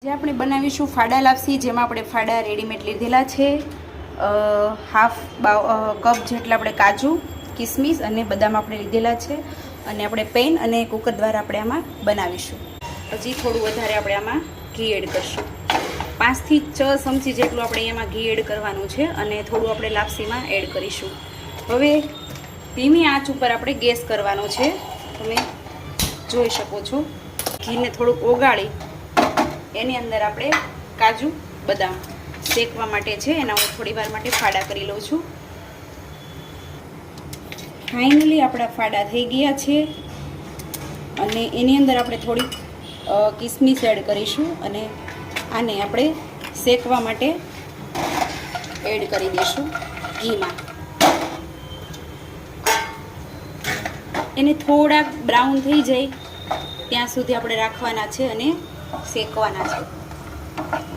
જે આપણે બનાવીશું ફાડા લાપસી, જેમાં આપણે ફાડા રેડીમેડ લીધેલા છે. હાફ કપ જેટલા આપણે કાજુ, કિસમિસ અને બદામ આપણે લીધેલા છે. અને આપણે પેન અને કુકર દ્વારા આપણે આમાં બનાવીશું. હજી થોડું વધારે આપણે આમાં ઘી એડ કરશું. 5 થી 6 ચમચી જેટલું આપણે એમાં ઘી એડ કરવાનું છે અને થોડું આપણે લાપસીમાં એડ કરીશું. હવે ધીમી આંચ ઉપર આપણે ગેસ કરવાનો છે. તમે જોઈ શકો છો. ઘીને થોડુંક ઓગાળી એની અંદર આપણે કાજુ બદામ શેકવા માટે છે, એના હું થોડી વાર માટે ફાડા કરી લઉં છું. ફાઇનલી આપણા ફાડા થઈ ગયા છે અને એની અંદર આપણે થોડી કિસમિસ એડ કરીશું અને આને આપણે શેકવા માટે એડ કરી દઈશું ઘીમાં. એને થોડાક બ્રાઉન થઈ જાય ત્યાં સુધી આપણે રાખવાના છે અને શેકવાના છે.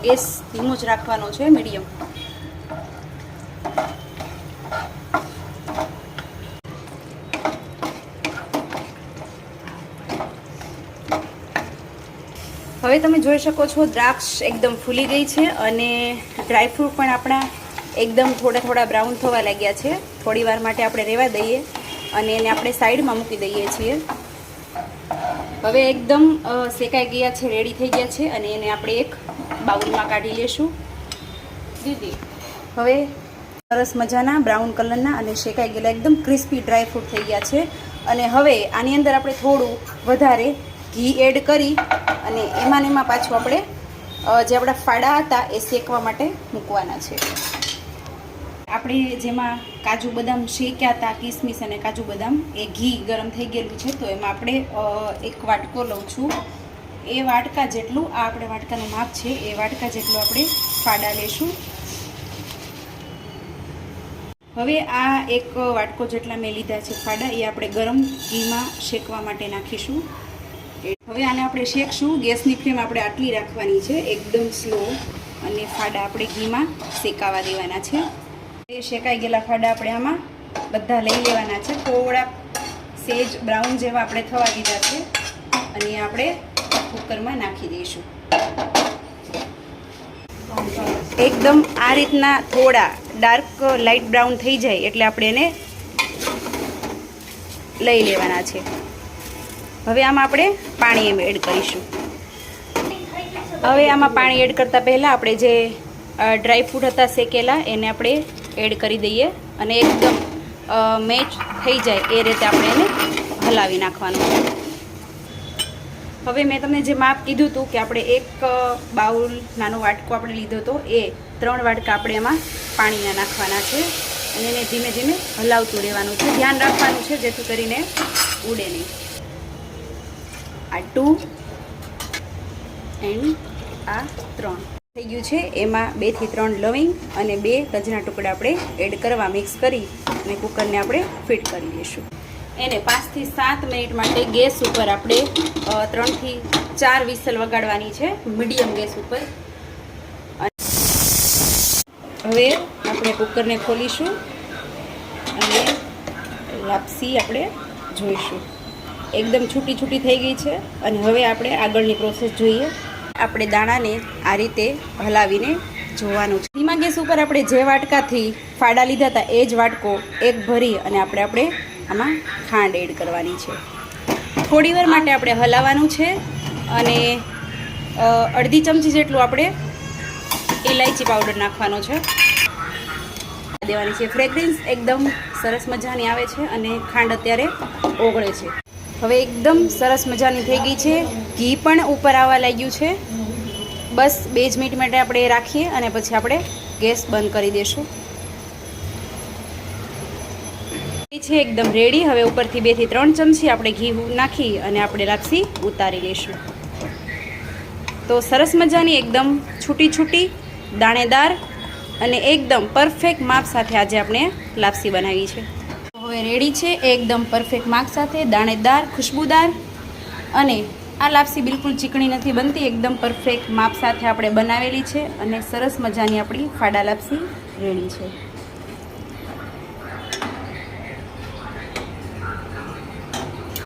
ગેસ ધીમો જ રાખવાનો છે, મીડિયમ. હવે તમે જોઈ શકો છો દ્રાક્ષ એકદમ ફૂલી ગઈ છે અને ડ્રાયફ્રૂટ પણ આપણા એકદમ થોડા બ્રાઉન થવા લાગ્યા છે. થોડી વાર માટે આપણે રહેવા દઈએ અને એને આપણે સાઈડમાં મૂકી દઈએ છીએ. હવે એકદમ શેકાઈ ગયા છે, રેડી થઈ ગયા છે અને એને આપણે એક બાઉલમાં કાઢી લેશું. હવે સરસ મજાના બ્રાઉન કલરના અને શેકાઈ ગયેલા એકદમ ક્રિસ્પી ડ્રાયફ્રૂટ થઈ ગયા છે. અને હવે આની અંદર આપણે થોડું વધારે ઘી એડ કરી અને એમાં પાછું આપણે જે આપણા ફાડા હતા એ શેકવા માટે મૂકવાના છે. આપણે જેમાં કાજુ બદામ શેક્યા હતા, કિસમિસ અને કાજુ બદામ, એ ઘી ગરમ થઈ ગયેલું છે. તો એમાં આપણે એક વાટકો લઉં છું. એ વાટકા જેટલું, આ આપણે વાટકાનું માપ છે, એ વાટકા જેટલું આપણે ફાડા લેશું. હવે આ એક વાટકો જેટલા મેં લીધા છે ફાડા, એ આપણે ગરમ ઘીમાં શેકવા માટે નાખીશું. હવે આને આપણે શેકશું. ગેસની ફ્લેમ આપણે આટલી રાખવાની છે, એકદમ સ્લો, અને ફાડા આપણે ઘીમાં શેકાવા દેવાના છે. એ શેકાઈ ગયેલા ફાડા આપણે આમાં બધા લઈ લેવાના છે. થોડાક સેજ બ્રાઉન જેવા આપણે થવા દીધા છે અને આપણે કુકરમાં નાખી દઈશું. એકદમ આ રીતના થોડા ડાર્ક લાઇટ બ્રાઉન થઈ જાય એટલે આપણે એને લઈ લેવાના છે. હવે આમાં આપણે પાણી એડ કરીશું. હવે આમાં પાણી એડ કરતાં પહેલાં આપણે જે ડ્રાયફ્રૂટ હતા શેકેલા એને આપણે એડ કરી દઈએ અને એકદમ મેચ થઈ જાય એ રીતે આપણે એને હલાવી નાખવાનું છે. હવે મેં તમને જે માપ કીધું હતું કે આપણે એક બાઉલ નાનો વાટકો આપણે લીધો હતો, એ 3 વાટકા આપણે એમાં પાણીના નાખવાના છે અને એને ધીમે ધીમે હલાવતું રહેવાનું છે. ધ્યાન રાખવાનું છે જેથી કરીને ઉડે નહીં. આ 2 એન્ડ આ 3 થઈ ગયું છે. એમાં 2 થી 3 લવિંગ અને 2 તજના ટુકડા આપણે એડ કરવા, મિક્સ કરી અને કુકરને આપણે ફિટ કરી દઈશું. એને 5 થી 7 મિનિટ માટે ગેસ ઉપર આપણે 3 થી 4 વિસલ વગાડવાની છે, મીડિયમ ગેસ ઉપર. હવે આપણે કુકરને ખોલીશું અને લાપસી આપણે જોઈશું. એકદમ છૂટી થઈ ગઈ છે અને હવે આપણે આગળની પ્રોસેસ જોઈએ. આપણે દાણાને આ રીતે હલાવીને જોવાનું છે. ધીમા ગેસ ઉપર આપણે જે વાટકાથી ફાડા લીધા હતા એ જ વાટકો એક ભરી અને આપણે આમાં ખાંડ એડ કરવાની છે. થોડી વાર માટે આપણે હલાવવાનું છે અને અડધી ચમચી જેટલું આપણે ઇલાયચી પાવડર નાખવાનો છે, દેવાની છે. ફ્રેગ્રન્સ એકદમ સરસ મજાની આવે છે અને ખાંડ અત્યારે ઓગળે છે. હવે એકદમ સરસ મજાની થઈ ગઈ છે. ઘી પણ ઉપર આવવા લાગ્યું છે. બસ 2 જ મિનિટ માટે આપણે રાખીએ અને પછી આપણે ગેસ બંધ કરી દઈશું. છે એકદમ રેડી. હવે ઉપરથી 2 થી 3 ચમચી આપણે ઘી નાખી અને આપણે લાપસી ઉતારી લઈશું. તો સરસ મજાની એકદમ છૂટી દાણેદાર અને એકદમ પરફેક્ટ માપ સાથે આજે આપણે લાપસી બનાવી છે. હવે રેડી છે એકદમ પરફેક્ટ માપ સાથે, દાણેદાર, ખુશ્બુદાર. અને આ લાપસી બિલકુલ ચીકણી નથી બનતી, એકદમ પરફેક્ટ માપ સાથે આપણે બનાવેલી છે અને સરસ મજાની આપણી ફાડા લાપસી રેડી છે.